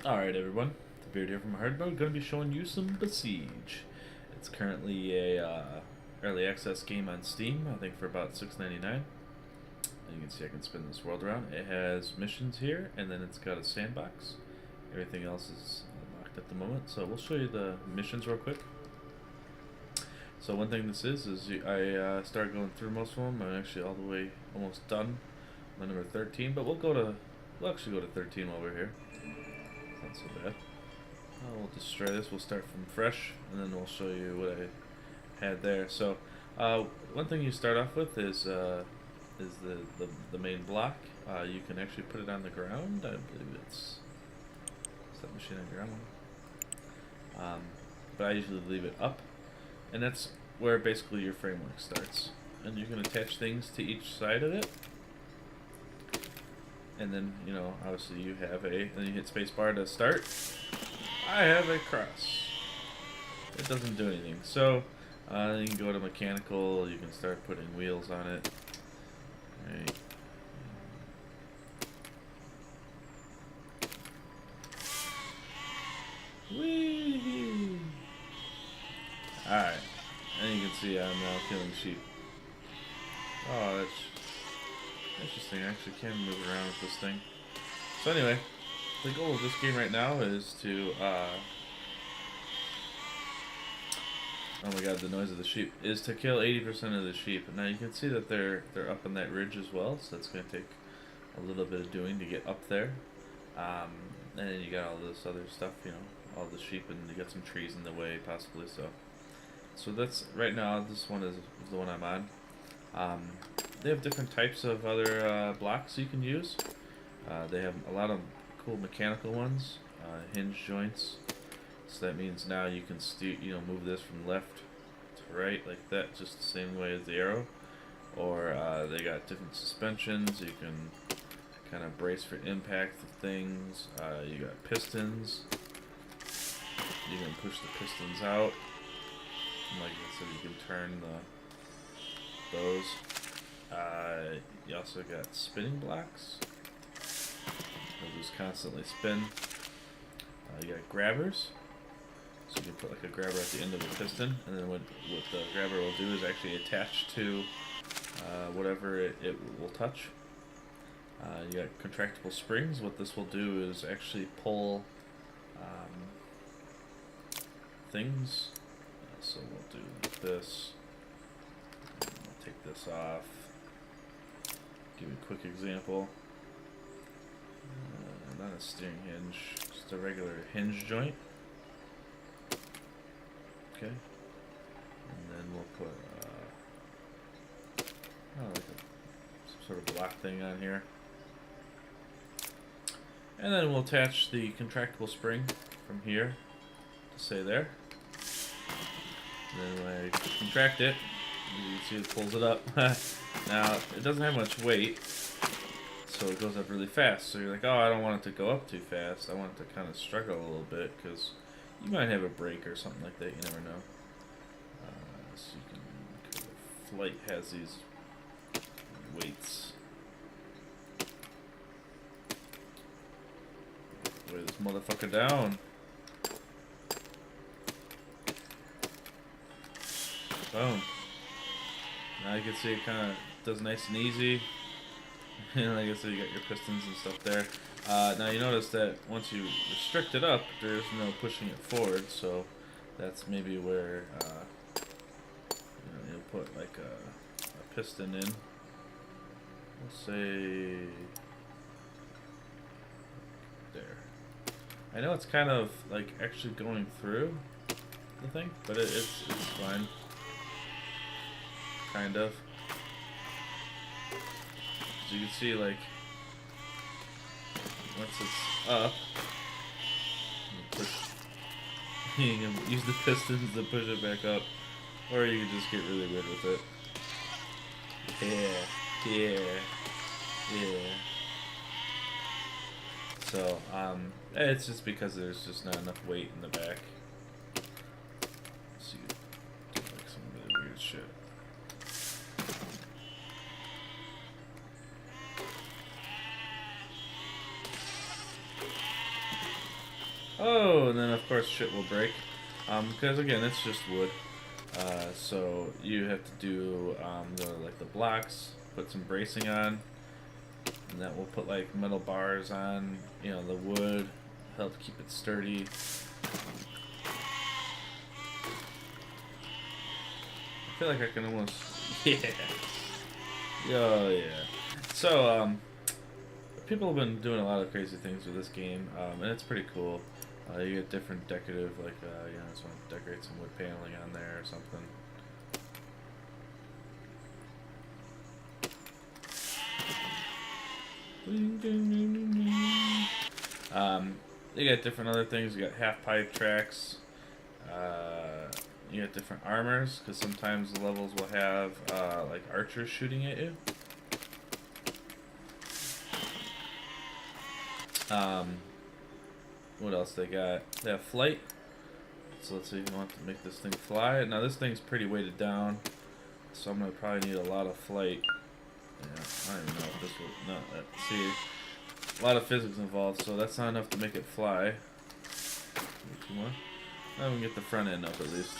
Alright everyone, the Beard here from Hard Mode, going to be showing you some Besiege. It's currently a early access game on Steam, I think for about $6.99. And you can see I can spin this world around. It has missions here, and then it's got a sandbox. Everything else is locked at the moment, so we'll show you the missions real quick. So one thing this is I started going through most of them. I'm actually all the way almost done. I'm on number 13, but we'll actually go to 13 while we're here. Not so bad. We'll destroy this. We'll start from fresh, and then we'll show you what I had there. So, one thing you start off with is the main block. You can actually put it on the ground. I believe it's that machine on ground. But I usually leave it up, and that's where basically your framework starts. And you can attach things to each side of it. And then, you know, obviously you have then you hit spacebar to start. I have a cross. It doesn't do anything. So, you can go to mechanical, you can start putting wheels on it. Right. Whee! Alright. And you can see I'm now killing sheep. Oh, that's interesting. I actually can move around with this thing. So anyway, the goal of this game right now is to, oh my god, the noise of the sheep, is to kill 80% of the sheep. Now you can see that they're up on that ridge as well, so that's going to take a little bit of doing to get up there. And then you got all this other stuff, you know, all the sheep, and you got some trees in the way possibly, so that's, right now, this one is the one I'm on. They have different types of other blocks you can use. They have a lot of cool mechanical ones, hinge joints. So that means now you can move this from left to right like that, just the same way as the arrow. Or they got different suspensions. You can kind of brace for impact of things. You got pistons. You can push the pistons out. And like I said, you can turn those. You also got spinning blocks. They'll just constantly spin. You got grabbers. So you can put like a grabber at the end of the piston, and then what the grabber will do is actually attach to whatever it will touch. You got contractible springs. What this will do is actually pull things. So we'll do like this. I'll take this off. Give you a quick example. Not a steering hinge, just a regular hinge joint. Okay. And then we'll put like some sort of block thing on here. And then we'll attach the contractible spring from here to say there. And then when I contract it, you can see it pulls it up. Now, it doesn't have much weight, so it goes up really fast. So you're like, oh, I don't want it to go up too fast. I want it to kind of struggle a little bit, because you might have a break or something like that. You never know. So you can, flight has these weights. Weigh this motherfucker down. Boom. Now you can see it kind of does nice and easy. And like I said, you got your pistons and stuff there. Now you notice that once you restrict it up, there's no pushing it forward, so that's maybe where you'll put like a piston in. We'll say there. I know it's kind of like actually going through the thing, but it's fine. Kind of. So you can see, like, once it's up, you can use the pistons to push it back up, or you can just get really weird with it. Yeah. So, it's just because there's just not enough weight in the back. So you do like some really weird shit. Oh, and then of course shit will break. Because again, it's just wood. So you have to do like the blocks, put some bracing on, and that will put like metal bars on, you know, the wood, help keep it sturdy. I feel like I can almost, yeah, oh yeah. So people have been doing a lot of crazy things with this game, and it's pretty cool. You get different decorative, like you know, just want to decorate some wood paneling on there or something. You got different other things. You got half pipe tracks. You got different armors, because sometimes the levels will have like archers shooting at you. What else they got? They have flight. So let's see if you want to make this thing fly. Now this thing's pretty weighted down, so I'm gonna probably need a lot of flight. Yeah, I don't even know if this will. No, see, a lot of physics involved, so that's not enough to make it fly. Two more. Now we can get the front end up at least.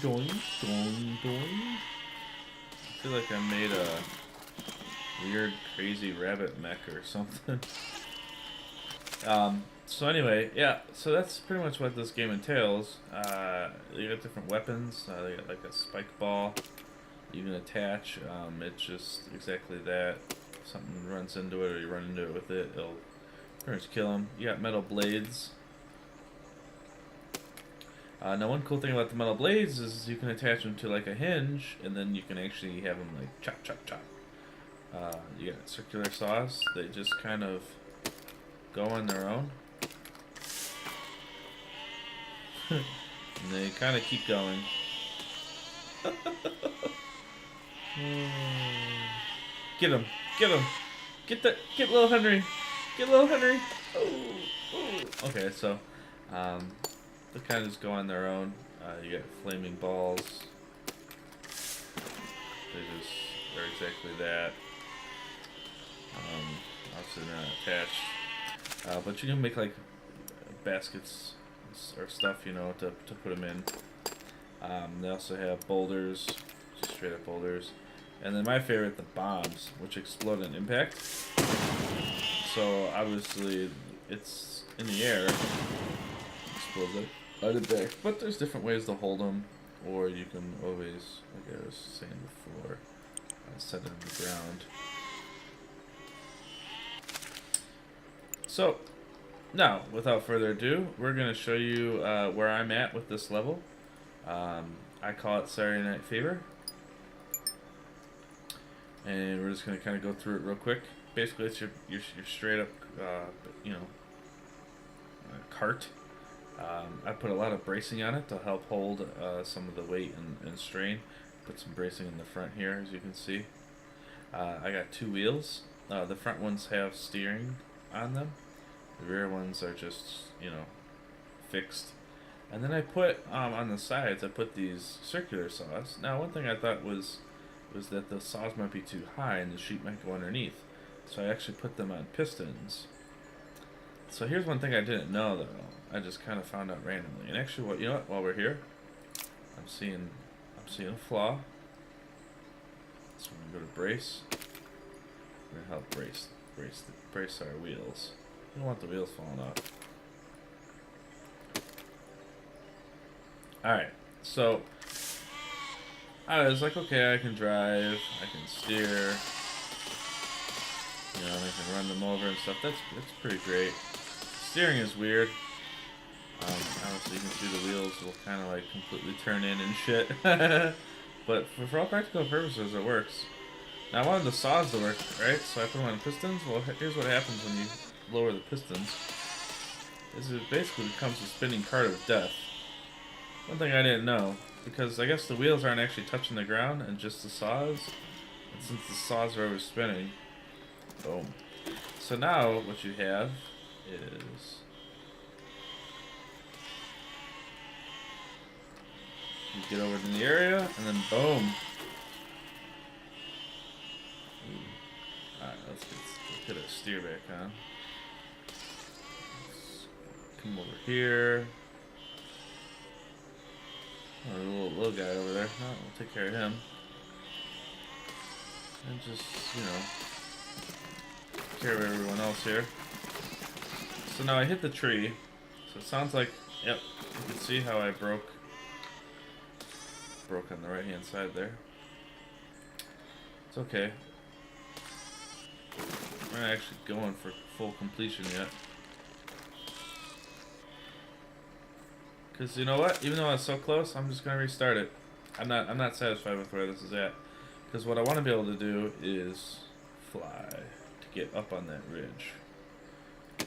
Doing, doing, doing. I feel like I made a weird, crazy rabbit mech or something. So anyway, yeah, so that's pretty much what this game entails. You got different weapons. They got like a spike ball you can attach. It's just exactly that. If something runs into it or you run into it with it, it'll pretty much kill them. You got metal blades. Now one cool thing about the metal blades is you can attach them to like a hinge, and then you can actually have them like chop, chop, chop. You got circular saws. They just kind of go on their own. And they kind of keep going. Get him! Get him! Get little Henry! Get little Henry! Oh, oh. Okay, so they kind of just go on their own. You got flaming balls. They're exactly that. Obviously they're not attached. But you can make like baskets or stuff, you know, to put them in. They also have boulders, just straight up boulders. And then my favorite, the bombs, which explode on impact. So obviously it's in the air, explodes it out of there. But there's different ways to hold them, or you can always, like I was saying before, set it in the ground. So now, without further ado, we're going to show you where I'm at with this level. I call it Saturday Night Fever. And we're just going to kind of go through it real quick. Basically, it's your straight up, you know, cart. I put a lot of bracing on it to help hold some of the weight and strain. Put some bracing in the front here, as you can see. I got two wheels. The front ones have steering on them. The rear ones are just, you know, fixed. And then I put, on the sides, I put these circular saws. Now, one thing I thought was that the saws might be too high and the sheet might go underneath. So I actually put them on pistons. So here's one thing I didn't know, though. I just kind of found out randomly. And actually, you know what? While we're here, I'm seeing a flaw. So we're gonna go to brace. We're gonna help brace our wheels. We don't want the wheels falling off. Alright, so I was like, okay, I can drive, I can steer, you know, I can run them over and stuff. That's pretty great. Steering is weird. Obviously, you can see the wheels will kind of like completely turn in and shit. But for all practical purposes, it works. Now I wanted the saws to work, right? So I put them on pistons. Well, here's what happens when you lower the pistons. It basically becomes a spinning cart of death. One thing I didn't know, because I guess the wheels aren't actually touching the ground and just the saws. And since the saws are always spinning, boom. So now what you have is you get over to the area and then boom. Alright, Let's get our steer back on. Let's come over here. Oh, the little guy over there. No, we'll take care of him. And just, you know, take care of everyone else here. So now I hit the tree. So it sounds like, yep, you can see how I broke on the right hand side there. It's okay. We're not actually going for full completion yet. Because you know what? Even though I was so close, I'm just gonna restart it. I'm not satisfied with where this is at. Because what I want to be able to do is fly to get up on that ridge.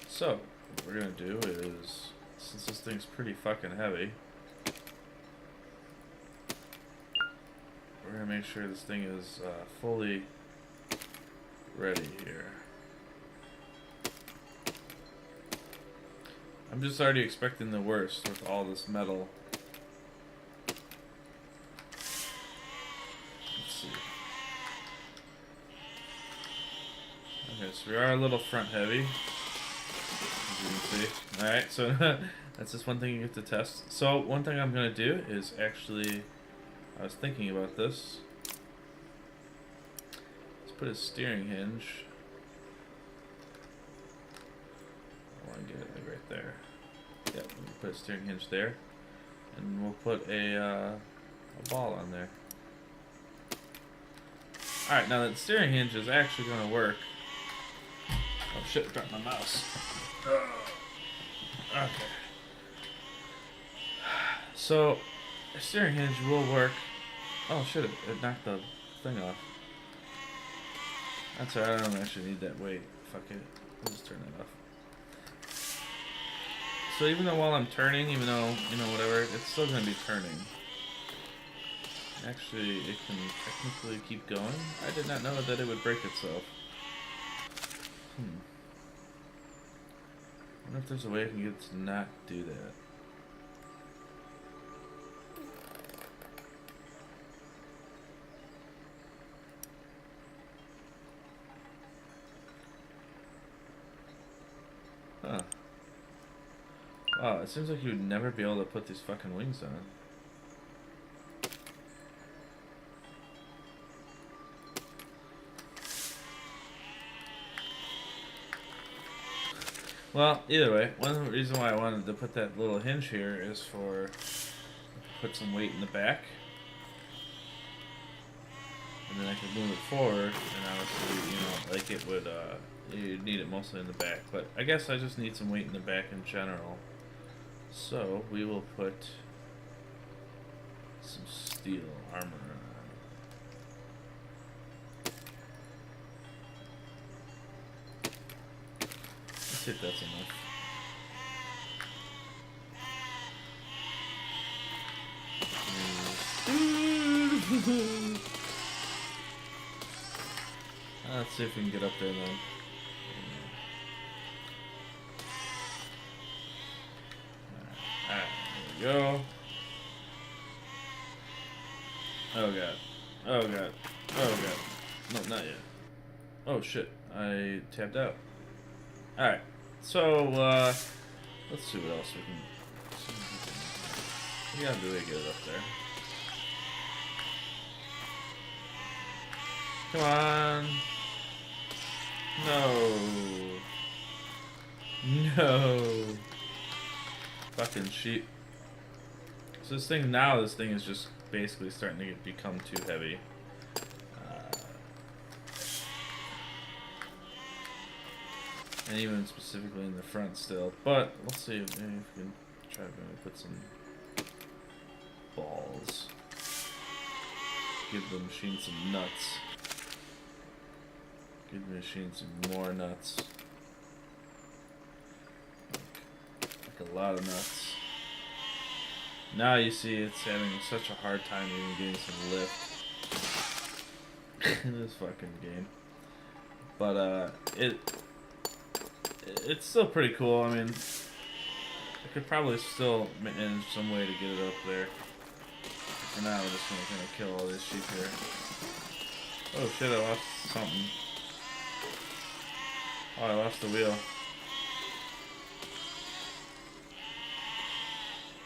So what we're gonna do is, since this thing's pretty fucking heavy, we're gonna make sure this thing is fully ready here. I'm just already expecting the worst with all this metal. Let's see. Okay, so we are a little front heavy, as you can see. Alright, so that's just one thing you get to test. So one thing I'm going to do is actually, I was thinking about this. Let's put a steering hinge. I want to get it like right there. Yep, we'll put a steering hinge there. And we'll put a ball on there. Alright, now that steering hinge is actually going to work. Oh shit, dropped my mouse. Okay. So, the steering hinge will work. Oh shit, it knocked the thing off. That's alright, I don't actually need that weight. Fuck it. I'll just turn that off. So even though while I'm turning, even though, you know, whatever, it's still going to be turning. Actually, it can technically keep going. I did not know that it would break itself. I wonder if there's a way I can get it to not do that. Huh. Wow, it seems like you would never be able to put these fucking wings on. Well, either way, one reason why I wanted to put that little hinge here is for put some weight in the back. And then I could move it forward, and obviously, you know, like it would, you'd need it mostly in the back. But I guess I just need some weight in the back in general. So, we will put some steel armor on. Let's see if that's enough. Let's see if we can get up there then. Alright, there we go. Oh god. Oh god. Oh god. No, not yet. Oh shit. I tapped out. Alright. So, let's see what else we can... We gotta really get it up there. Come on. No. No. Fucking sheep. So this thing is just basically starting to become too heavy. And even specifically in the front still. But let's see, maybe if we can try to put some balls. Give the machine some nuts. Give the machine some more nuts. Like a lot of nuts. Now you see it's having such a hard time even getting some lift in this fucking game. But it's still pretty cool. I mean, I could probably still manage some way to get it up there. For now, we're just gonna kill all this sheep here. Oh shit! I lost something. Oh, I lost the wheel.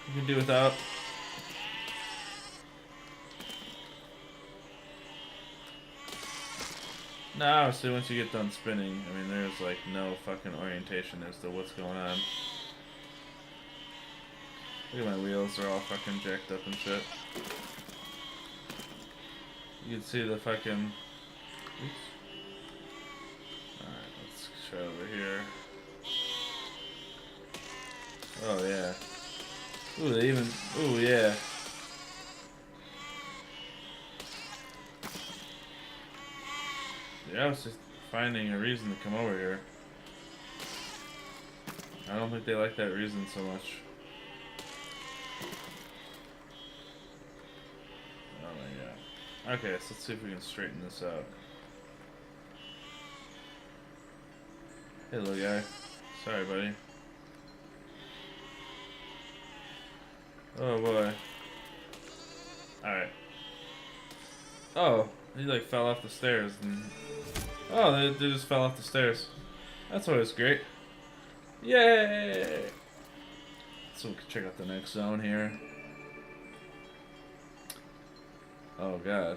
You can do without. Now, obviously, once you get done spinning, I mean, there's like no fucking orientation as to what's going on. Look at my wheels, they're all fucking jacked up and shit. You can see the fucking... Oops. Alright, let's try over here. Oh, yeah. Ooh, they even... Ooh, yeah. Yeah, I was just finding a reason to come over here. I don't think they like that reason so much. Oh my god. Okay, so let's see if we can straighten this out. Hey little guy. Sorry, buddy. Oh boy. Alright. Oh, he like fell off the stairs and... Oh, they just fell off the stairs. That's always great. Yay! So we can check out the next zone here. Oh god.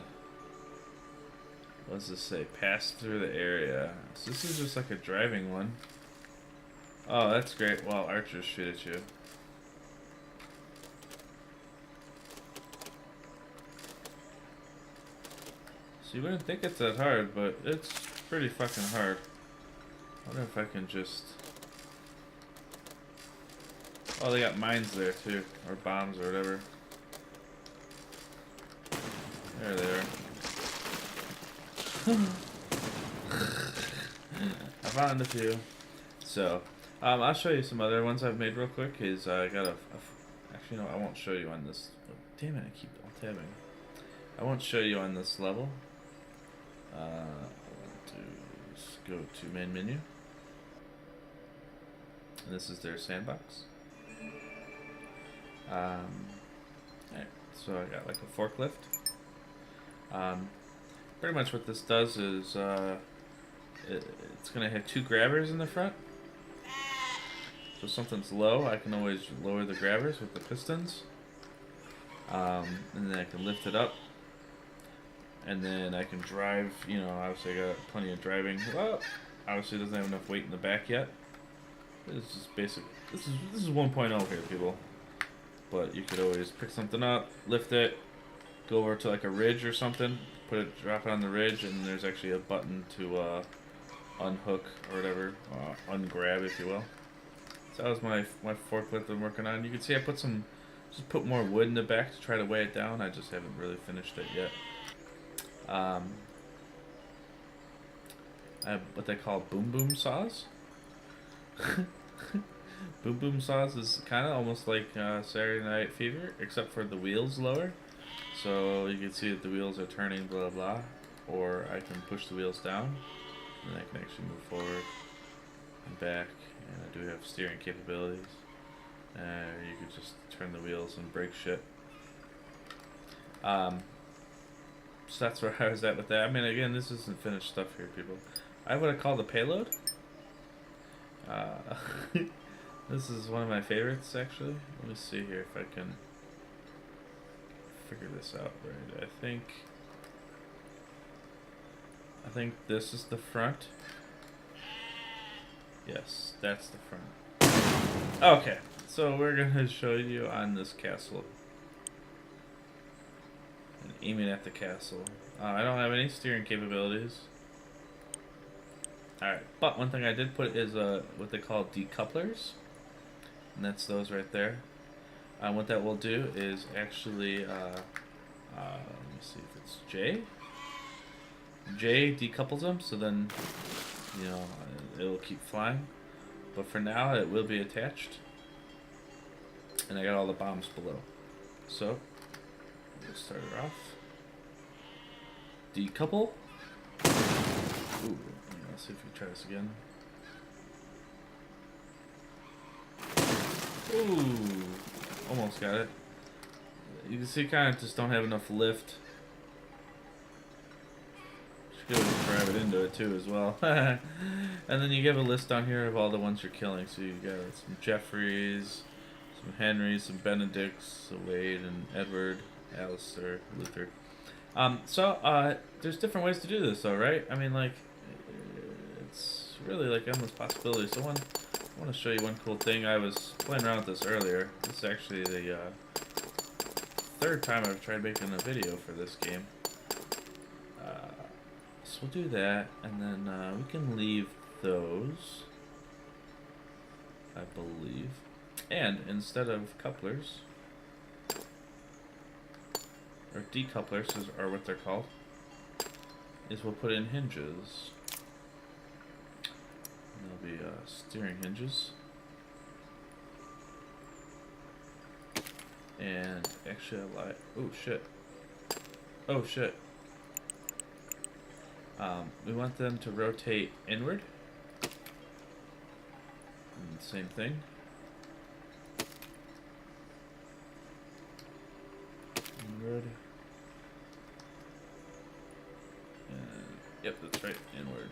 What does this say? Pass through the area. So this is just like a driving one. Oh, that's great. Well, archers shoot at you. So you wouldn't think it's that hard, but it's pretty fucking hard. I wonder if I can just... Oh, they got mines there too, or bombs or whatever. There they are. I found a few. So, I'll show you some other ones I've made real quick. I got actually no, I won't show you on this. Oh, damn it, I keep alt-tabbing. I won't show you on this level. I want to just go to main menu. And this is their sandbox. Alright, so I got like a forklift. Pretty much what this does is it's going to have two grabbers in the front. So if something's low, I can always lower the grabbers with the pistons. And then I can lift it up. And then I can drive, you know, obviously I got plenty of driving. Well, obviously it doesn't have enough weight in the back yet. This is basic. This is 1.0 here, people. But you could always pick something up, lift it, go over to like a ridge or something, drop it on the ridge, and there's actually a button to unhook or whatever, ungrab, if you will. So that was my forklift I'm working on. You can see I just put more wood in the back to try to weigh it down. I just haven't really finished it yet. I have what they call boom saws. Boom saws is kind of almost like Saturday Night Fever, except for the wheels lower. So you can see that the wheels are turning, blah blah. Or I can push the wheels down, and I can actually move forward and back. And I do have steering capabilities. You could just turn the wheels and brake shit. So that's where I was at with that. I mean, again, this isn't finished stuff here, people. I have what I call the payload. This is one of my favorites, actually. Let me see here if I can figure this out right. I think this is the front. Yes, that's the front. Okay, so we're gonna show you on this castle. And aiming at the castle. I don't have any steering capabilities. Alright, but one thing I did put is what they call decouplers. And that's those right there. What that will do is actually, let me see if it's J. J decouples them, so then, you know, it'll keep flying. But for now, it will be attached. And I got all the bombs below. So, we'll start it off. Decouple. Ooh, let's see if we try this again. Ooh, almost got it. You can see, kind of just don't have enough lift. Should give it a try. drive it into it too as well. And then you give a list down here of all the ones you're killing. So you got some Jeffreys, some Henrys, some Benedicts, Wade and Edward, Alistair, Luther. There's different ways to do this though, right? I mean, like, it's really like endless possibilities. So I want to show you one cool thing. I was playing around with this earlier. This is actually the third time I've tried making a video for this game. So we'll do that, and then we can leave those, I believe. And instead of couplers, or decouplers are what they're called, is we'll put in hinges. And there'll be steering hinges. And actually I lied. Oh shit. Oh shit. We want them to rotate inward. And same thing. Inward. Yep, that's right, inward.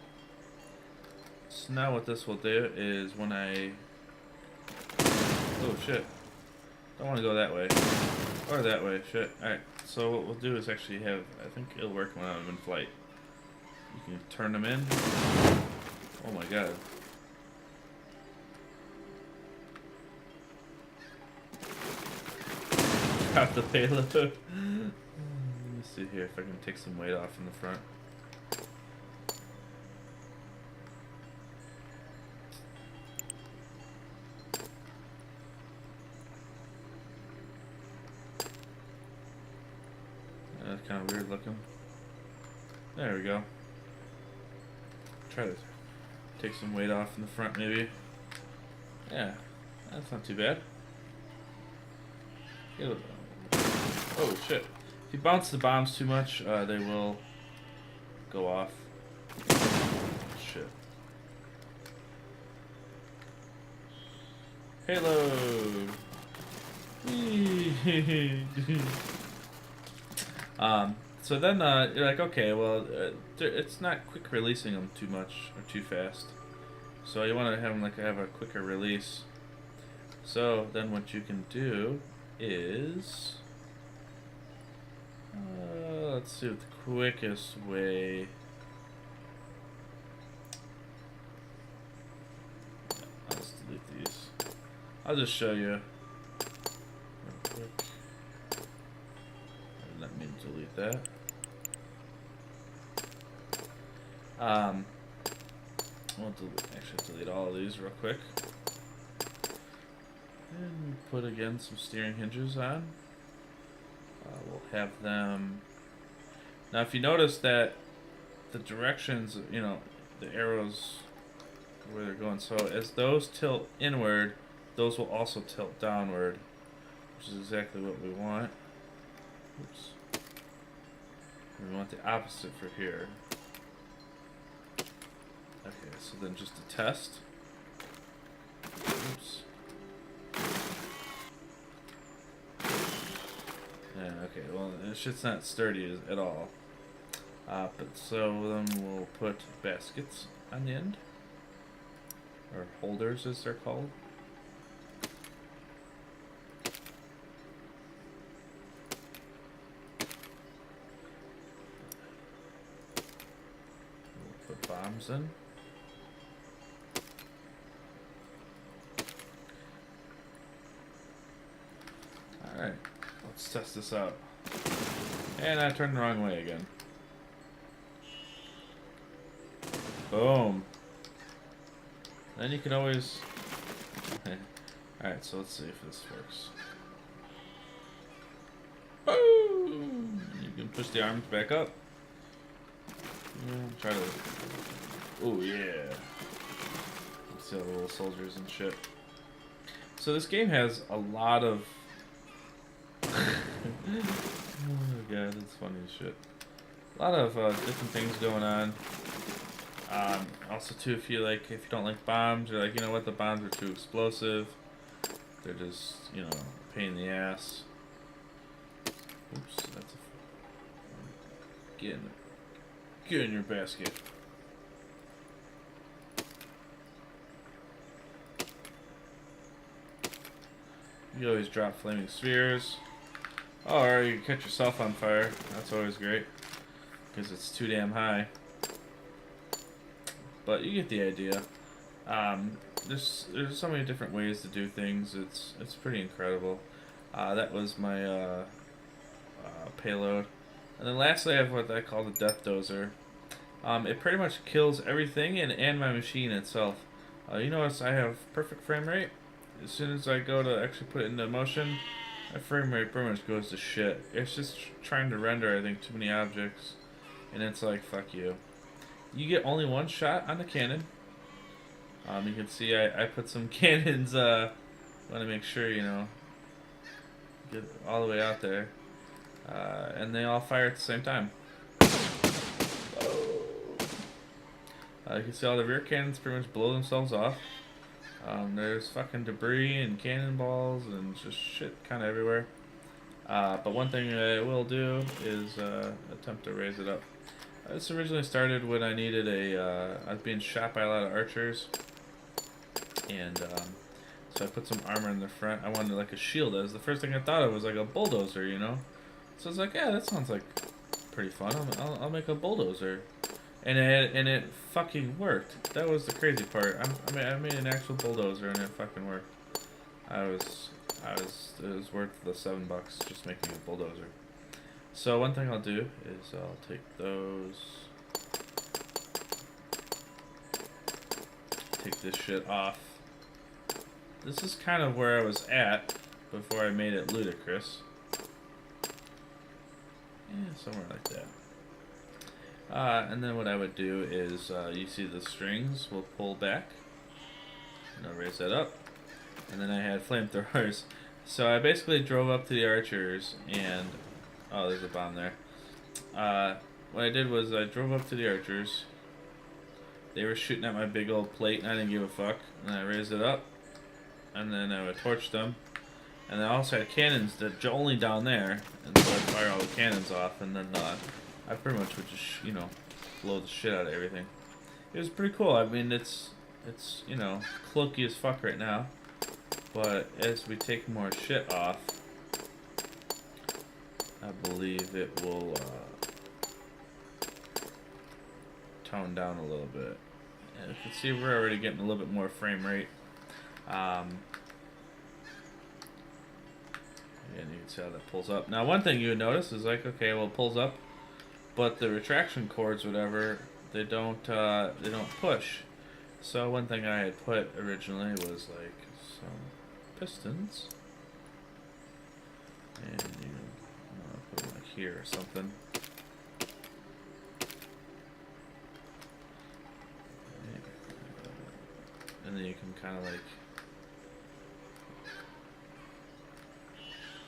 So now what this will do is when I... Oh shit. Don't want to go that way. Or that way, shit. Alright, so what we'll do is actually have... I think it'll work when I'm in flight. You can turn them in. Oh my god. Drop the payload. Let me see here if I can take some weight off in the front. That's kind of weird looking. There we go. Try to take some weight off in the front maybe. Yeah, that's not too bad. Oh shit. If you bounce the bombs too much, they will go off. Shit. Payload! So then you're like, okay, well, it's not quick releasing them too much or too fast. So you want to have them have a quicker release. So then what you can do is, let's see what the quickest way. I'll just delete these. I'll just show you real quick. Let me delete that. We'll delete all of these real quick. And put again some steering hinges on. We'll have them. Now, if you notice that the directions, you know, the arrows where they're going, so as those tilt inward, those will also tilt downward, which is exactly what we want. Oops. And we want the opposite for here. Okay, so then just a test. Oops. Yeah, okay, well, this shit's not sturdy at all. But so then we'll put baskets on the end. Or holders, as they're called. We'll put bombs in. Alright, let's test this out. And I turned the wrong way again. Boom. Then you can always... Alright, so let's see if this works. Boom! You can push the arms back up. Try to... Oh yeah. See all the little soldiers and shit. So this game has a lot of... Oh god, that's funny as shit. A lot of different things going on. Also too, if you don't like bombs, you're like, you know what, the bombs are too explosive. They're just, you know, a pain in the ass. Oops, that's a... Get in your basket. You always drop flaming spheres. Or you can catch yourself on fire. That's always great. Because it's too damn high. But you get the idea. There's so many different ways to do things. It's pretty incredible. That was my payload. And then lastly I have what I call the Death Dozer. It pretty much kills everything and my machine itself. You notice I have perfect frame rate. As soon as I go to actually put it into motion, my frame rate pretty much goes to shit. It's just trying to render, I think, too many objects. And it's like, fuck you. You get only one shot on the cannon. You can see I put some cannons, want to make sure, you know, get all the way out there. And they all fire at the same time. You can see all the rear cannons pretty much blow themselves off. There's fucking debris and cannonballs and just shit kind of everywhere. But one thing I will do is attempt to raise it up. This originally started when I needed I was being shot by a lot of archers. And so I put some armor in the front. I wanted like a shield. That was the first thing I thought of, was like a bulldozer, you know? So I was like, yeah, that sounds like pretty fun. I'll make a bulldozer. And it fucking worked. That was the crazy part. I made an actual bulldozer and it fucking worked. It was worth the $7 just making a bulldozer. So one thing I'll do is I'll take those, take this shit off. This is kind of where I was at before I made it ludicrous. Yeah, somewhere like that. And then what I would do is, you see the strings will pull back, and I'll raise that up, and then I had flamethrowers. So I basically drove up to the archers, and, oh, there's a bomb there. What I did was I drove up to the archers. They were shooting at my big old plate, and I didn't give a fuck, and I raised it up, and then I would torch them. And I also had cannons that only down there, and so I'd fire all the cannons off, and then, I pretty much would just, you know, blow the shit out of everything. It was pretty cool. I mean, it's you know, clunky as fuck right now. But as we take more shit off, I believe it will tone down a little bit. And you can see we're already getting a little bit more frame rate. And you can see how that pulls up. Now, one thing you would notice is like, okay, well, it pulls up, but the retraction cords, whatever, they don't push. So one thing I had put originally was like some pistons, and you know, put them like here or something. And then you can kind of like,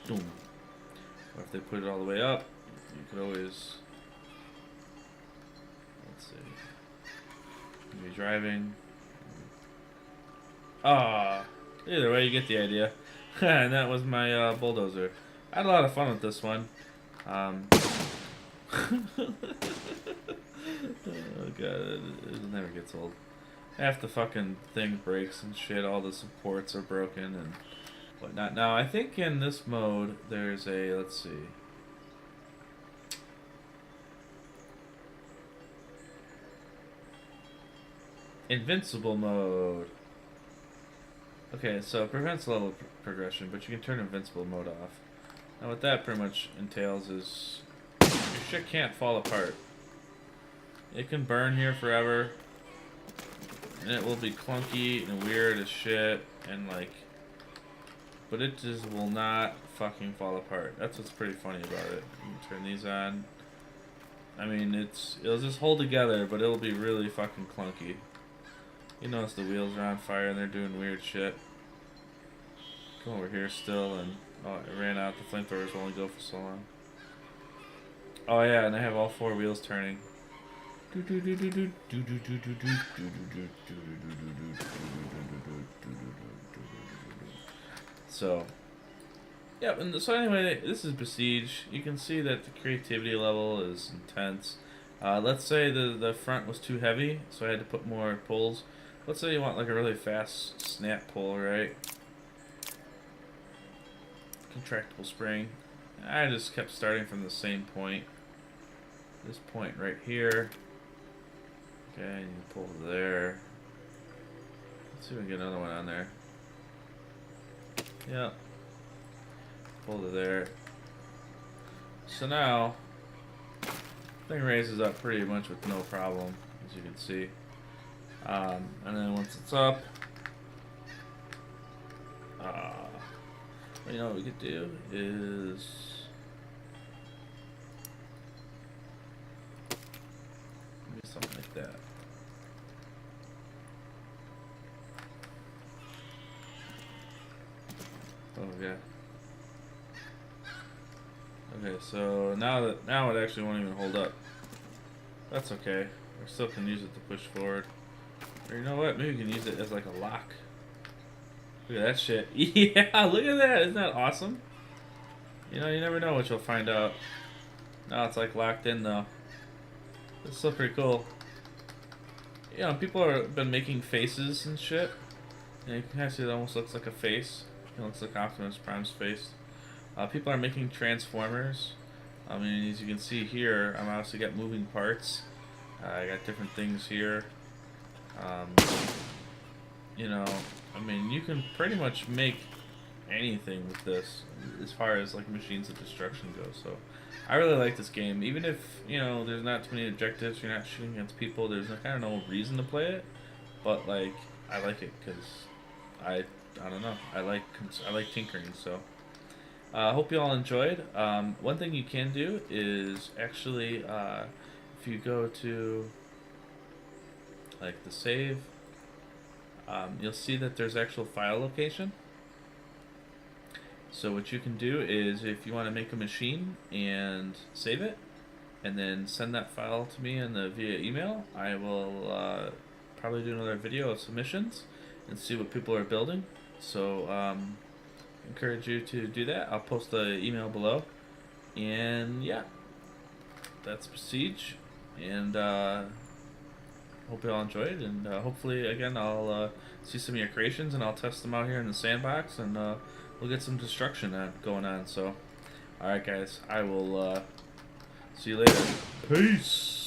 boom. Or if they put it all the way up, you could always, let's see, you'd be driving. Either way, you get the idea. And that was my bulldozer. I had a lot of fun with this one. Oh god, it never gets old. Half the fucking thing breaks and shit. All the supports are broken and whatnot. Now, I think in this mode there's a, let's see. Invincible mode. Okay, so it prevents level progression, but you can turn invincible mode off. Now what that pretty much entails is your shit can't fall apart. It can burn here forever, and it will be clunky and weird as shit, and like, but it just will not fucking fall apart. That's what's pretty funny about it. You can turn these on. I mean, it'll just hold together, but it'll be really fucking clunky. You notice the wheels are on fire and they're doing weird shit. Go over here still, and oh, it ran out. The flamethrowers will only go for so long. Oh yeah, and I have all four wheels turning. So, yeah. And so anyway, this is Besiege. You can see that the creativity level is intense. Let's say the front was too heavy, so I had to put more pulls. Let's say you want like a really fast snap pull, right? contractible spring. I just kept starting from the same point. This point right here. Okay, and you pull there. Let's see if we can get another one on there. Yep. Pull to there. So now, thing raises up pretty much with no problem, as you can see. And then once it's up, you know what we could do is maybe something like that. Oh yeah. Okay, so now it actually won't even hold up. That's okay. We still can use it to push forward. Or you know what? Maybe we can use it as like a lock. Look at that shit. Yeah, look at that. Isn't that awesome? You know, you never know what you'll find out. Now it's like locked in though. It's still pretty cool. You know, people have been making faces and shit. And you can kind of see it almost looks like a face. It looks like Optimus Prime's face. People are making transformers. I mean, as you can see here, I'm obviously got moving parts. I got different things here. You know, I mean, you can pretty much make anything with this as far as like machines of destruction go. So I really like this game. Even if, you know, there's not too many objectives, you're not shooting against people, there's kind of no reason to play it. But like, I like it because I don't know, I like tinkering. So I hope you all enjoyed. One thing you can do is actually if you go to like the save, you'll see that there's actual file location. So what you can do is, if you want to make a machine and save it, and then send that file to me via email, I will probably do another video of submissions and see what people are building. So encourage you to do that. I'll post the email below. And yeah, that's Besiege. And hope you all enjoyed. And hopefully, again, I'll see some of your creations and I'll test them out here in the sandbox. And we'll get some destruction going on. So, alright guys, I will see you later. Peace!